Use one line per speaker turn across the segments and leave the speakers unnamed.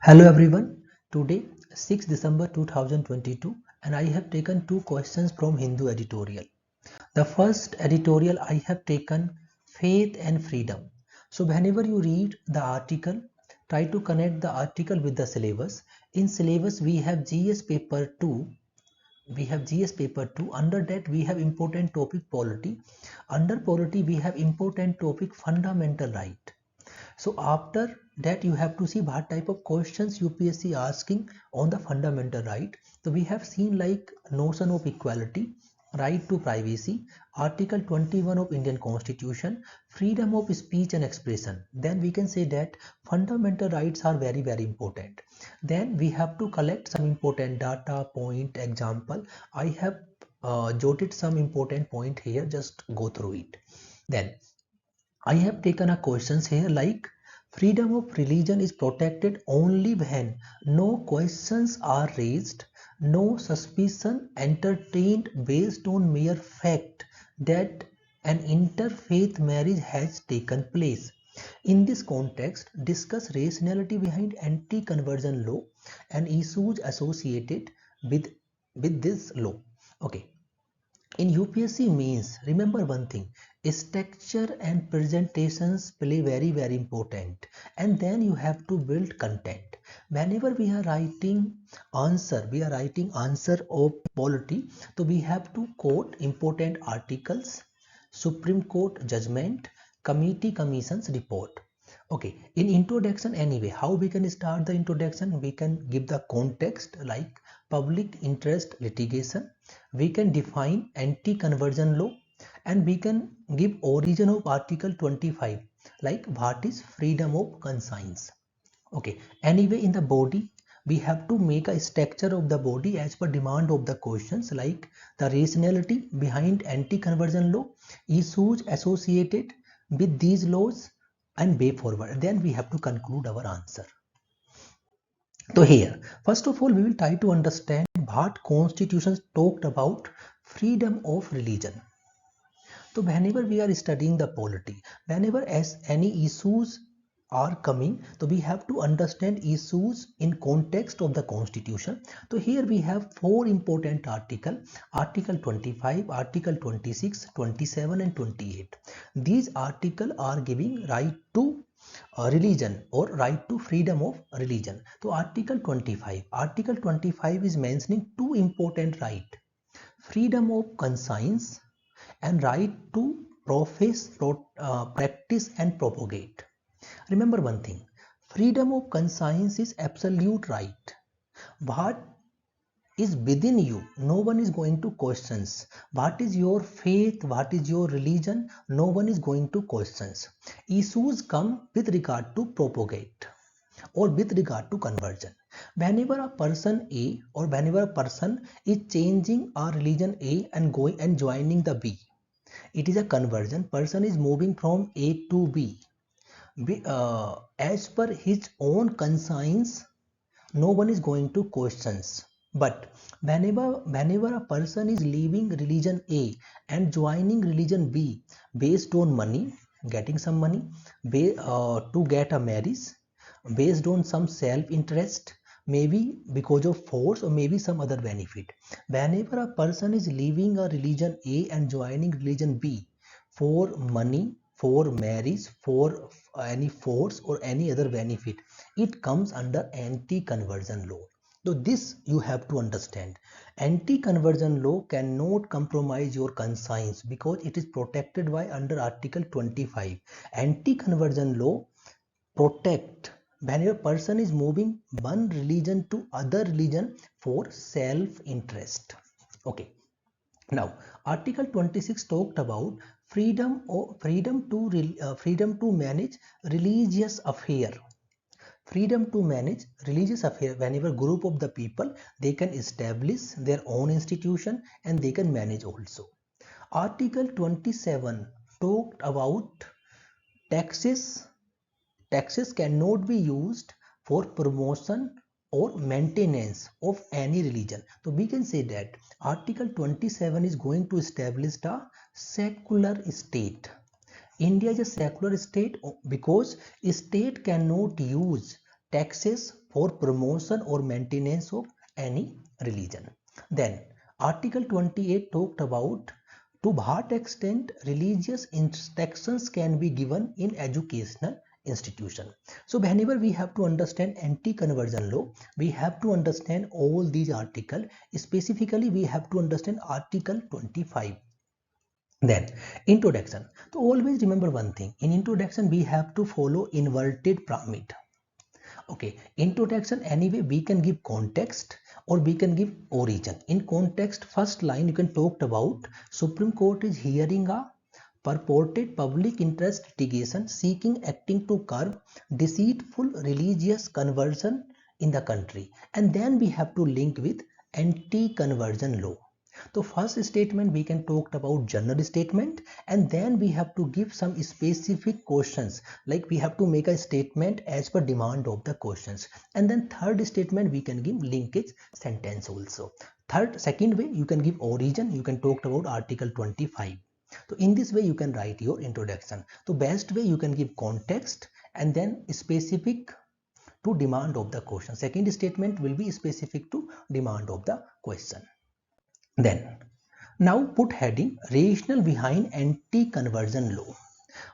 Hello everyone. Today 6 December 2022 and I have taken two questions from Hindu editorial. The first editorial I have taken faith and freedom. So whenever you read the article, try to connect the article with the syllabus. In syllabus we have GS paper 2. Under that we have important topic polity. Under polity we have important topic fundamental right. So after that you have to see what type of questions UPSC asking on the fundamental right. So we have seen like notion of equality, right to privacy, Article 21 of Indian Constitution, freedom of speech and expression. Then we can say that fundamental rights are very important. Then we have to collect some important data, point, example. I have jotted some important point here, just go through it. Then I have taken a questions here like freedom of religion is protected only when no questions are raised, no suspicion entertained based on mere fact that an interfaith marriage has taken place. In this context, discuss rationality behind anti-conversion law and issues associated with, with this law. Okay. In UPSC means, remember one thing, structure and presentations play very important, and then you have to build content. Whenever we are writing answer of polity, so we have to quote important articles, Supreme Court judgment, committee commission's report. Okay, in introduction anyway, how we can start the introduction? We can give the context like public interest litigation. We can define anti-conversion law and we can give origin of Article 25 like what is freedom of conscience. Okay, anyway in the body we have to make a structure of the body as per demand of the questions like the rationality behind anti-conversion law, issues associated with these laws and way forward. Then we have to conclude our answer. So here, first of all, we will try to understand what constitutions talked about freedom of religion. So whenever we are studying the polity, whenever as any issues are coming, so we have to understand issues in context of the constitution. So here we have four important article 25, article 26, 27 and 28. These articles are giving right to religion or right to freedom of religion. So article 25 is mentioning two important right, freedom of conscience and right to profess, practice and propagate. Remember one thing, freedom of conscience is absolute right. What is within you, no one is going to questions. What is your faith, what is your religion, no one is going to questions. Issues come with regard to propagate or with regard to conversion. Whenever a person A or whenever a person is changing a religion A and going and joining the B, it is a conversion. Person is moving from A to B. As per his own conscience, no one is going to questions. But whenever a person is leaving religion A and joining religion B based on money, getting some money, to get a marriage, based on some self-interest, maybe because of force or maybe some other benefit. Whenever a person is leaving a religion A and joining religion B for money, for marriage, for any force or any other benefit, it comes under anti-conversion law. So this you have to understand. Anti-conversion law cannot compromise your conscience because it is protected by under Article 25. Anti-conversion law protect when a person is moving one religion to other religion for self-interest. Okay. Now, Article 26 talked about freedom to manage religious affair. Freedom to manage religious affair. Whenever group of the people, they can establish their own institution and they can manage also. Article 27 talked about taxes. Taxes cannot be used for promotion or maintenance of any religion. So we can say that Article 27 is going to establish the secular state. India is a secular state because state cannot use taxes for promotion or maintenance of any religion. Then Article 28 talked about to what extent religious instructions can be given in educational institution. So whenever we have to understand anti-conversion law, we have to understand all these articles. Specifically, we have to understand Article 25. Then introduction. So always remember one thing. In introduction, we have to follow inverted pyramid. Okay, introduction anyway we can give context or we can give origin. In context, first line you can talk about Supreme Court is hearing a purported public interest litigation seeking acting to curb deceitful religious conversion in the country, and then we have to link with anti-conversion law. So first statement we can talk about general statement, and then we have to give some specific questions, like we have to make a statement as per demand of the questions, and then third statement we can give linkage sentence also. Second way you can give origin, you can talk about Article 25. So in this way you can write your introduction. So best way you can give context and then specific to demand of the question. Second statement will be specific to demand of the question. Then now put heading rationale behind anti-conversion law.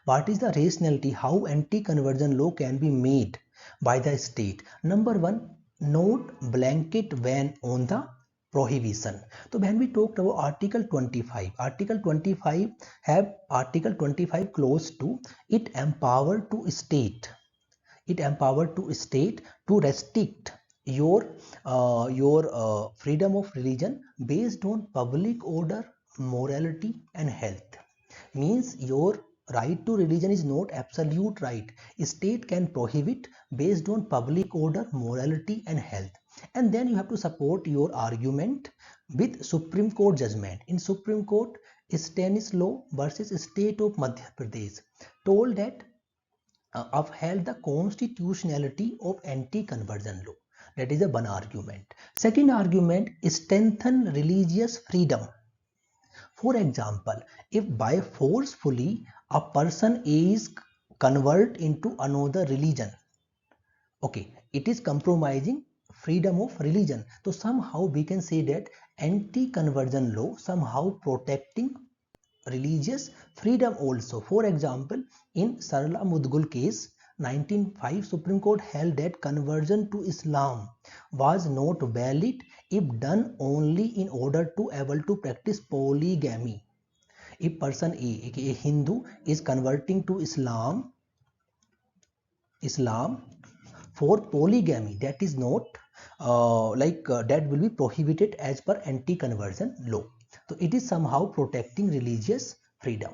What is the rationality how anti-conversion law can be made by the state? Number one, note blanket ban on the prohibition. So when we talked about Article 25, Article 25 have Article 25 clause 2, it empowered to state to restrict your freedom of religion based on public order, morality and health. Means your right to religion is not absolute right. State can prohibit based on public order, morality and health. And then you have to support your argument with Supreme Court judgment. In Supreme Court, Stanislaw versus State of Madhya Pradesh told that upheld the constitutionality of anti-conversion law. That is a one argument. Second argument, strengthen religious freedom. For example, if by forcefully a person is convert into another religion, okay, it is compromising freedom of religion. So somehow we can say that anti-conversion law somehow protecting religious freedom also. For example, in Sarla Mudgul case 1905, Supreme Court held that conversion to Islam was not valid if done only in order to able to practice polygamy. If person A Hindu is converting to Islam for polygamy, that is not that will be prohibited as per anti-conversion law. So it is somehow protecting religious freedom.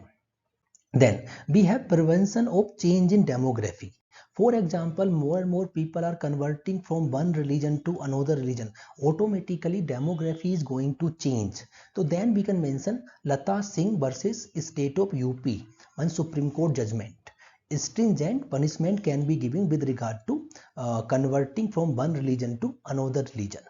Then we have prevention of change in demography. For example, more and more people are converting from one religion to another religion. Automatically demography is going to change. So then we can mention Lata Singh versus State of UP, one Supreme Court judgment. Stringent punishment can be given with regard to converting from one religion to another religion.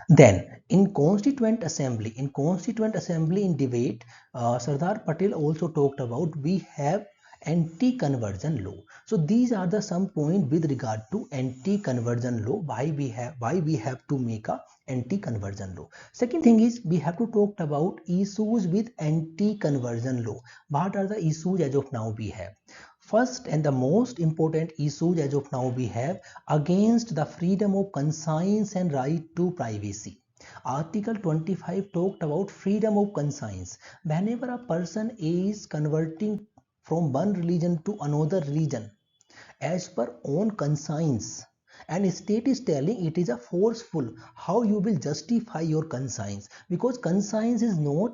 Then in Constituent Assembly in debate, Sardar Patel also talked about we have anti-conversion law. So these are the some point with regard to anti-conversion law, why we have to make a anti-conversion law. Second thing is we have to talk about issues with anti-conversion law. What are the issues as of now we have? First and the most important issues as of now we have against the freedom of conscience and right to privacy. Article 25 talked about freedom of conscience. Whenever a person is converting from one religion to another religion as per own conscience, and state is telling it is a forceful, how you will justify your conscience, because conscience is not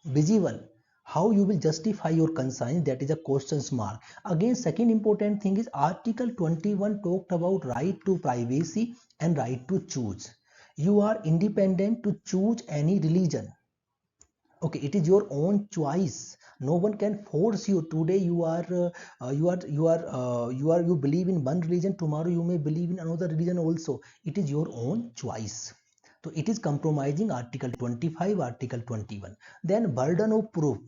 visible. How you will justify your conscience, that is a question mark. Again, second important thing is Article 21 talked about right to privacy and right to choose. You are independent to choose any religion. Okay, it is your own choice. No one can force you. Today you believe in one religion, tomorrow you may believe in another religion also. It is your own choice. So it is compromising Article 25, Article 21. Then burden of proof.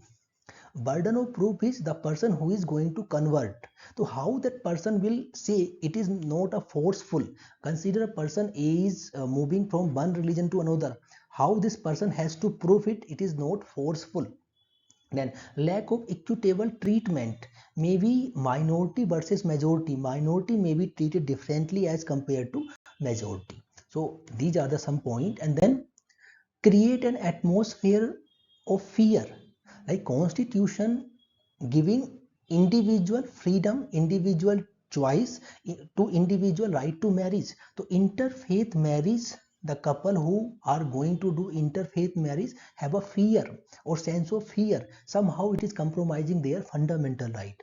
Burden of proof is the person who is going to convert. So how that person will say it is not a forceful. Consider a person A is moving from one religion to another. How this person has to prove it? It is not forceful. Then lack of equitable treatment, maybe minority versus majority. Minority may be treated differently as compared to majority. So these are the some point. And then create an atmosphere of fear, like constitution giving individual freedom, individual choice to individual right to marriage. So interfaith marriage, the couple who are going to do interfaith marriage have a fear or sense of fear. Somehow it is compromising their fundamental right.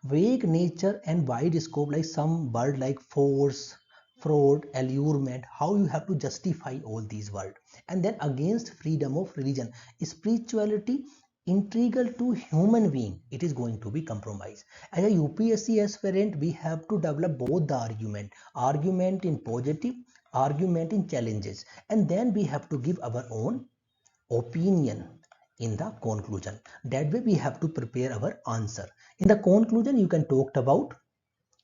Vague nature and wide scope, like some word like force, fraud, allurement, how you have to justify all these words. And then against freedom of religion, spirituality integral to human being, it is going to be compromised. As a UPSC aspirant, we have to develop both the argument in positive, argument in challenges, and then we have to give our own opinion in the conclusion. That way we have to prepare our answer. In the conclusion, you can talk about,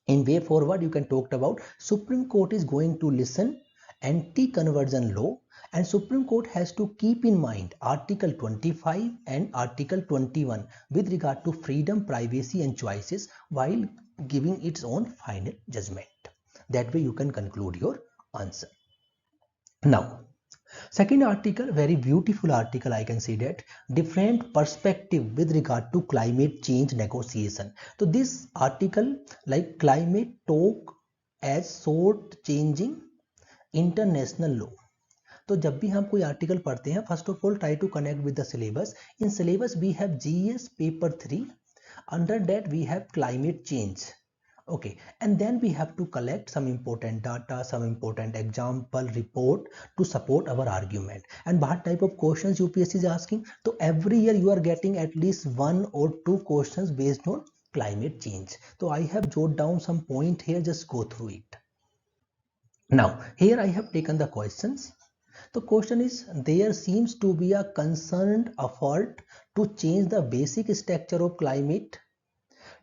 in way forward, you can talk about Supreme Court is going to listen anti-conversion law, and Supreme Court has to keep in mind Article 25 and Article 21 with regard to freedom, privacy and choices while giving its own final judgment. That way you can conclude your answer. Now, second article, very beautiful article, I can say that, different perspective with regard to climate change negotiation. So this article, like climate talk as short changing international law. तो जब भी हम कोई article पढ़ते हैं, first of all try to connect with the syllabus. In syllabus we have GS paper 3. Under that we have climate change. Okay, and then we have to collect some important data, some important example report to support our argument. And what type of questions UPSC is asking? So every year you are getting at least 1 or 2 questions based on climate change. So I have jotted down some point here, just go through it. Now here I have taken the questions. The question is, there seems to be a concerned effort to change the basic structure of climate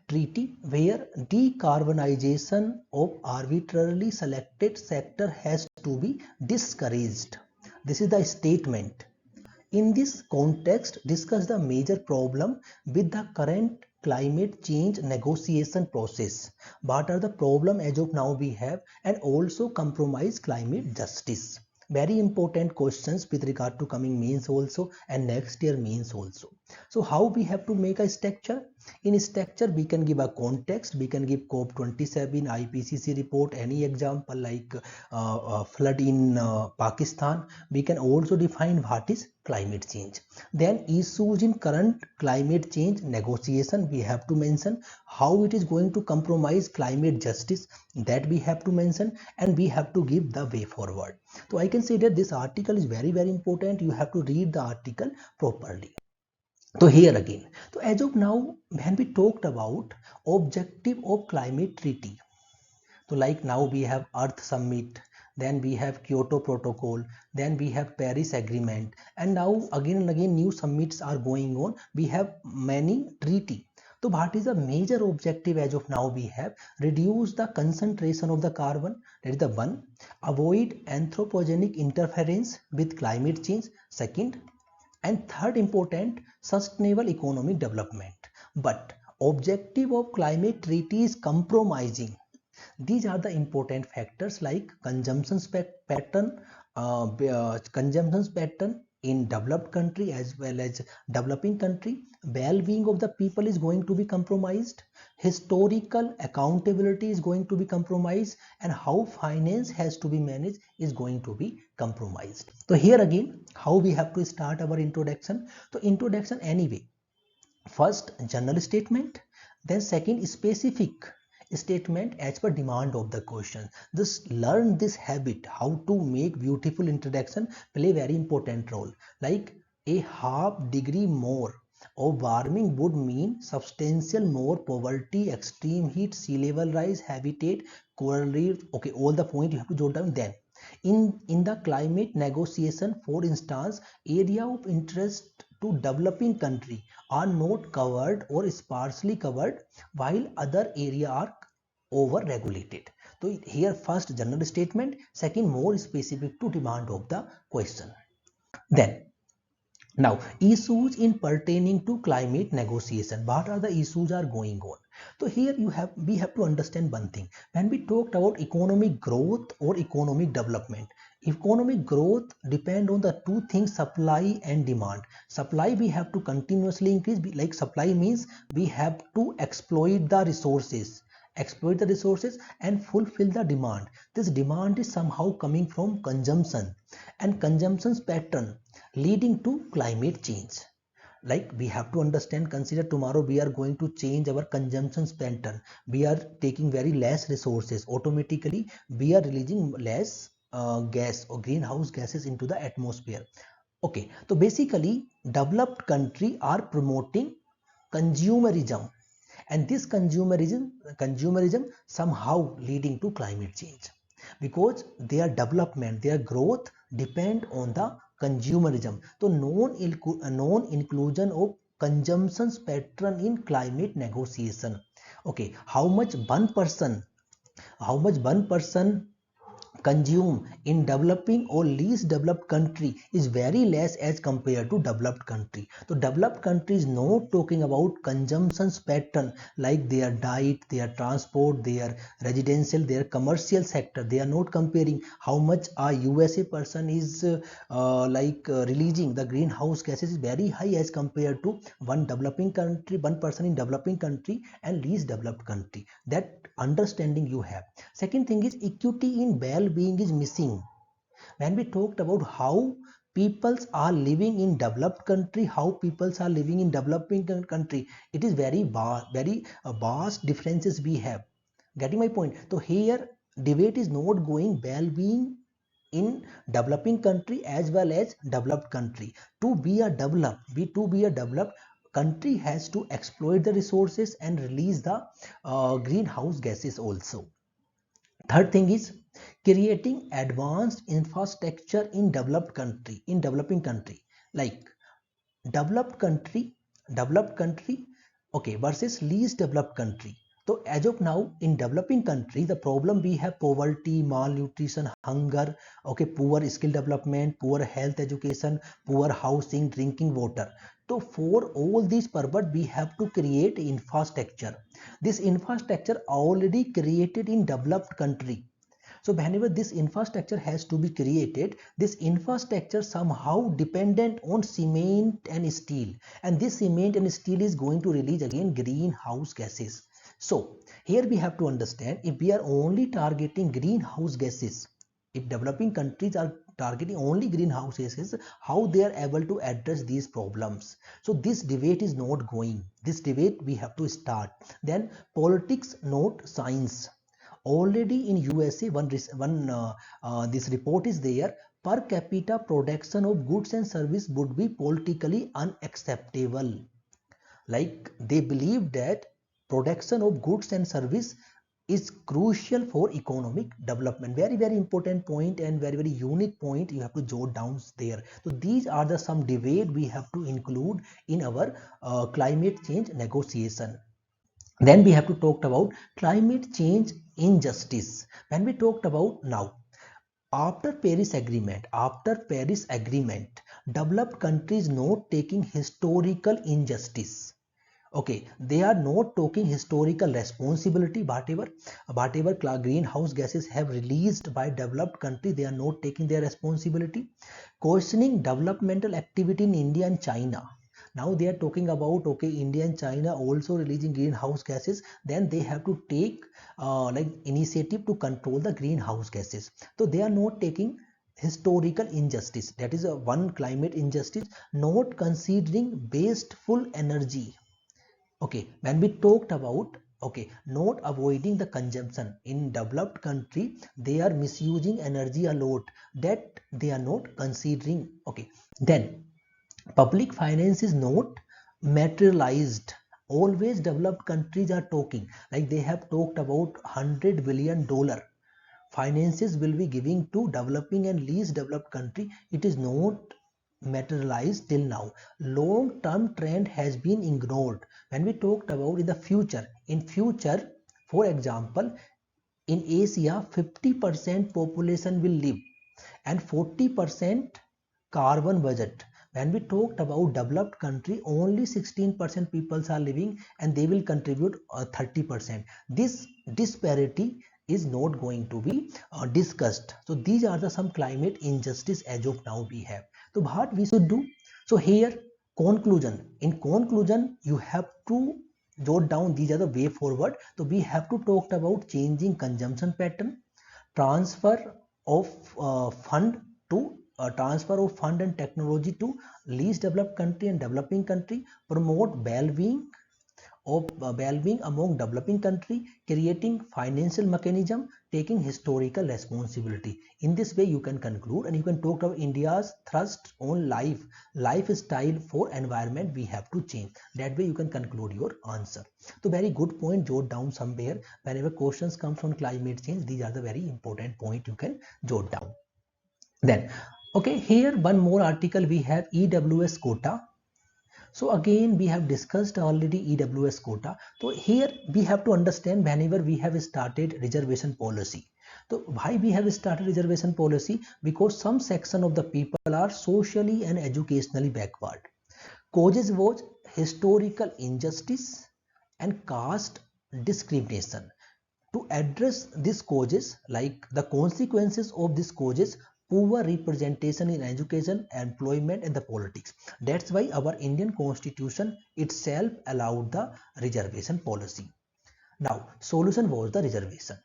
treaty where decarbonization of arbitrarily selected sector has to be discouraged. This is the statement. In this context, discuss the major problem with the current climate change negotiation process. What are the problem as of now we have, and also compromise climate justice. Very important questions with regard to coming mains also and next year mains also. So how we have to make a structure? In structure we can give a context, we can give COP27, IPCC report, any example like flood in Pakistan. We can also define what is climate change. Then issues in current climate change negotiation, we have to mention how it is going to compromise climate justice, that we have to mention, and we have to give the way forward. So I can say that this article is very important. You have to read the article properly. So here again, so as of now, when we talked about objective of climate treaty, so like now we have Earth Summit, then we have Kyoto Protocol, then we have Paris Agreement, and now again and again new summits are going on. We have many treaty. So what is the major objective as of now? We have reduce the concentration of the carbon, that is the one. Avoid anthropogenic interference with climate change, second. And third important, sustainable economic development. But objective of climate treaty is compromising. These are the important factors like consumption pattern in developed country as well as developing country. Well-being of the people is going to be compromised. Historical accountability is going to be compromised, and how finance has to be managed is going to be compromised. So here again, how we have to start our introduction. So introduction anyway, first general statement, then second specific statement as per demand of the question. Just learn this habit, how to make beautiful introduction play very important role. Like a half degree more of warming would mean substantial more poverty, extreme heat, sea level rise, habitat, coral reef. Okay, all the point you have to jot down. Then in the climate negotiation, for instance, area of interest to developing country are not covered or sparsely covered while other area are over regulated. So here first general statement, second more specific to demand of the question. Then now issues in pertaining to climate negotiation, what are the issues are going on? So here we have to understand one thing. When we talked about economic growth or economic development, economic growth depend on the two things, supply and demand. Supply we have to continuously increase, like supply means we have to exploit the resources and fulfill the demand. This demand is somehow coming from consumption, and consumption's pattern leading to climate change. Like we have to understand, consider tomorrow we are going to change our consumption pattern, we are taking very less resources, automatically we are releasing less gas or greenhouse gases into the atmosphere. Okay, so basically developed country are promoting consumerism, and this consumerism somehow leading to climate change, because their development, their growth depend on the consumerism. So non-inclusion of consumption pattern in climate negotiation. Okay, how much one person consume in developing or least developed country is very less as compared to developed country. So developed country is not talking about consumption pattern like their diet, their transport, their residential, their commercial sector. They are not comparing how much a USA person is releasing the greenhouse gases is very high as compared to one person in developing country and least developed country. That understanding you have. Second thing is equity in well-being is missing. When we talked about how peoples are living in developed country, how peoples are living in developing country, it is very vast differences we have. Getting my point? So here debate is not going well-being in developing country as well as developed country. To be a developed country has to exploit the resources and release the greenhouse gases also. Third thing is creating advanced infrastructure in developing country, like developed country okay versus least developed country. So as of now in developing country, the problem we have poverty, malnutrition, hunger, okay, poor skill development, poor health education, poor housing, drinking water. So for all these purpose we have to create infrastructure. This infrastructure already created in developed country. So whenever this infrastructure has to be created, this infrastructure somehow dependent on cement and steel, and this cement and steel is going to release again greenhouse gases. So here we have to understand, if we are only targeting greenhouse gases, if developing countries are targeting only greenhouse gases, how they are able to address these problems? So this debate is not going. This debate we have to start. Then politics, not science. Already in USA, this report is there. Per capita production of goods and service would be politically unacceptable. Like they believe that production of goods and service is crucial for economic development. Very important point and very unique point you have to jot down there. So these are the some debate we have to include in our climate change negotiation. Then we have to talk about climate change injustice. When we talked about now, after Paris Agreement, developed countries not taking historical injustice. Okay, they are not taking historical responsibility. Whatever greenhouse gases have released by developed country, they are not taking their responsibility. Questioning developmental activity in India and China. Now they are talking about, okay, India and China also releasing greenhouse gases, then they have to take initiative to control the greenhouse gases. So they are not taking historical injustice, that is one climate injustice, not considering wasteful energy. Okay, when we talked about, okay, not avoiding the consumption in developed country, they are misusing energy a lot, that they are not considering. Okay, then public finance is not materialized. Always developed countries are talking, like they have talked about $100 billion finances will be giving to developing and least developed country. It is not materialized till now. Long-term trend has been ignored. When we talked about in the future, for example, in Asia, 50% population will live and 40% carbon budget. When we talked about developed country, only 16% people are living and they will contribute 30%. This disparity is not going to be discussed. So these are the some climate injustice as of now we have. So what we should do? So here conclusion. In conclusion, you have to jot down these are the way forward. So we have to talk about changing consumption pattern, transfer of fund to transfer of fund and technology to least developed country and developing country, promote well-being among developing country, creating financial mechanism, taking historical responsibility. In this way you can conclude and you can talk about India's thrust on lifestyle for environment we have to change. That way you can conclude your answer. So very good point, jot down somewhere. Whenever questions comes on climate change, these are the very important point you can jot down. Then okay, here one more article we have, EWS quota. So again we have discussed already EWS quota. So here we have to understand whenever we have started reservation policy. So why we have started reservation policy? Because some section of the people are socially and educationally backward. Causes was historical injustice and caste discrimination. To address these causes, like the consequences of these causes, poor representation in education, employment and the politics. That's why our Indian constitution itself allowed the reservation policy. Now solution was the reservation.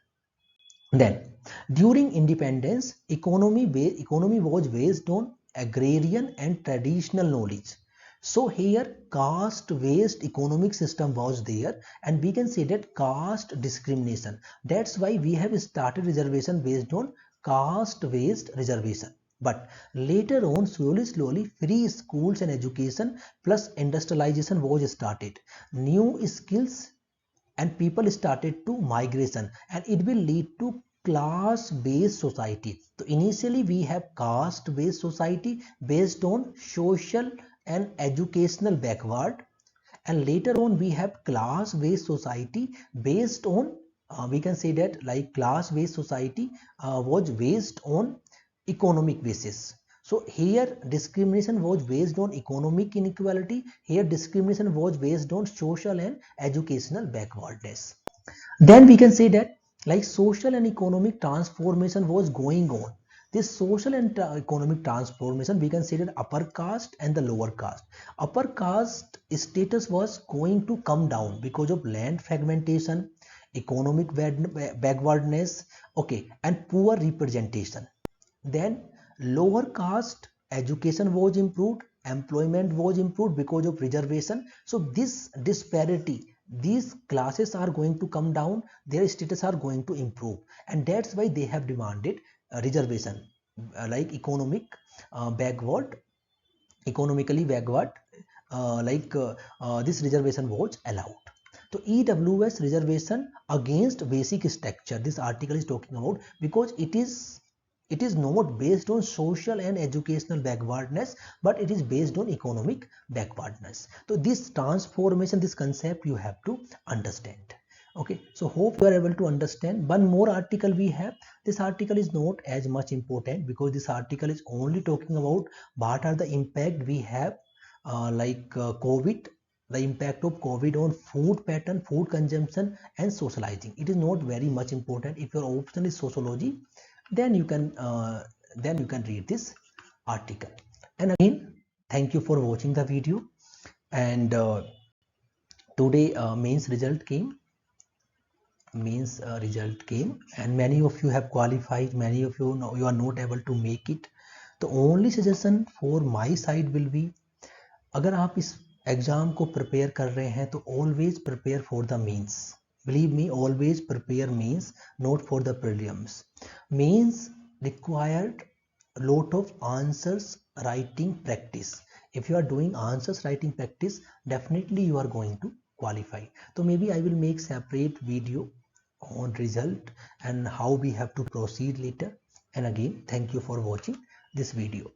Then during independence, economy was based on agrarian and traditional knowledge. So here caste based economic system was there and we can say that caste discrimination. That's why we have started reservation based on caste based reservation. But later on, slowly free schools and education plus industrialization was started. New skills and people started to migration and it will lead to class based society. So initially we have caste based society based on social and educational backward, and later on we have class based society based on we can say that like class based society was based on economic basis. So here discrimination was based on economic inequality, here discrimination was based on social and educational backwardness. Then we can say that like social and economic transformation was going on. This social and economic transformation, we can say that upper caste and the lower caste. Upper caste status was going to come down because of land fragmentation, economic backwardness, okay, and poor representation. Then lower caste education was improved, employment was improved because of reservation. So this disparity, these classes are going to come down, their status are going to improve, and that's why they have demanded reservation, like economically backward, this reservation was allowed. So EWS reservation against basic structure, this article is talking about, because it is not based on social and educational backwardness, but it is based on economic backwardness. So this transformation, this concept you have to understand. Okay, so hope you are able to understand. One more article we have. This article is not as much important because this article is only talking about what are the impact we have COVID, the impact of COVID on food pattern, food consumption and socializing. It is not very much important. If your option is sociology, then you can read this article. And again, thank you for watching the video. And today mains result came and many of you have qualified, many of you know you are not able to make it. The only suggestion for my side will be, अगर आप इस exam को prepare कर रहे हैं तो always prepare for the mains. Believe me, always prepare mains, not for the prelims. Mains required lot of answers writing practice. If you are doing answers writing practice, definitely you are going to qualify. So maybe I will make separate video on result and how we have to proceed later. And again, thank you for watching this video.